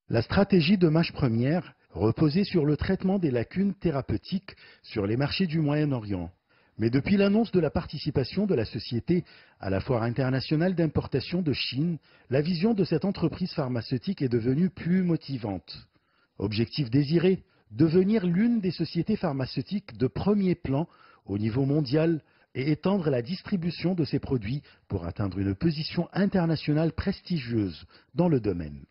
La stratégie de Mâche Première reposait sur le traitement des lacunes thérapeutiques sur les marchés du Moyen-Orient. Mais depuis l'annonce de la participation de la société à la Foire internationale d'importation de Chine, la vision de cette entreprise pharmaceutique est devenue plus motivante. Objectif désiré, devenir l'une des sociétés pharmaceutiques de premier plan au niveau mondial et étendre la distribution de ses produits pour atteindre une position internationale prestigieuse dans le domaine.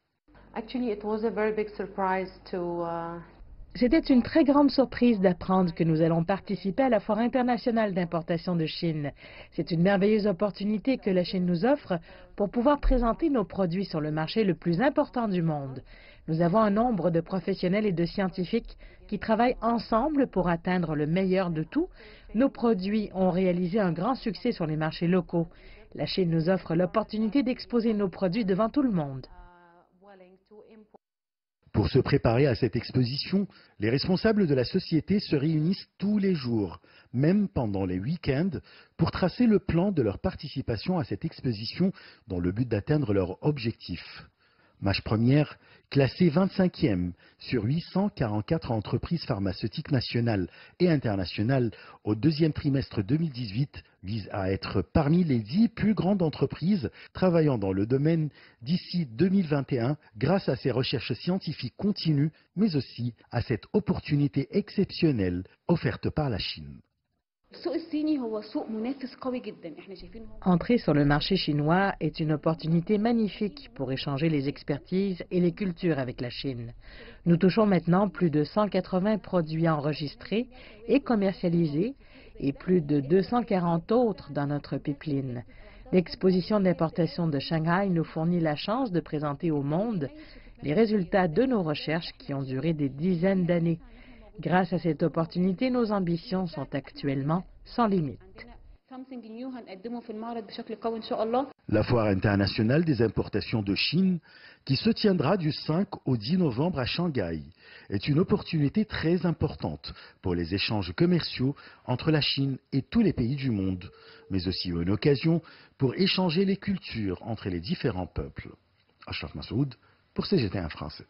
C'était une très grande surprise d'apprendre que nous allons participer à la Foire internationale d'importation de Chine. C'est une merveilleuse opportunité que la Chine nous offre pour pouvoir présenter nos produits sur le marché le plus important du monde. Nous avons un nombre de professionnels et de scientifiques qui travaillent ensemble pour atteindre le meilleur de tout. Nos produits ont réalisé un grand succès sur les marchés locaux. La Chine nous offre l'opportunité d'exposer nos produits devant tout le monde. Pour se préparer à cette exposition, les responsables de la société se réunissent tous les jours, même pendant les week-ends, pour tracer le plan de leur participation à cette exposition dans le but d'atteindre leur objectif. Mâche Première, classée 25e sur 844 entreprises pharmaceutiques nationales et internationales au deuxième trimestre 2018, vise à être parmi les 10 plus grandes entreprises travaillant dans le domaine d'ici 2021 grâce à ses recherches scientifiques continues, mais aussi à cette opportunité exceptionnelle offerte par la Chine. Entrer sur le marché chinois est une opportunité magnifique pour échanger les expertises et les cultures avec la Chine. Nous touchons maintenant plus de 180 produits enregistrés et commercialisés et plus de 240 autres dans notre pipeline. L'exposition d'importation de Shanghai nous fournit la chance de présenter au monde les résultats de nos recherches qui ont duré des dizaines d'années. Grâce à cette opportunité, nos ambitions sont actuellement sans limite. La Foire internationale des importations de Chine, qui se tiendra du 5 au 10 novembre à Shanghai, est une opportunité très importante pour les échanges commerciaux entre la Chine et tous les pays du monde, mais aussi une occasion pour échanger les cultures entre les différents peuples. Ashraf Massoud pour CGT1 français.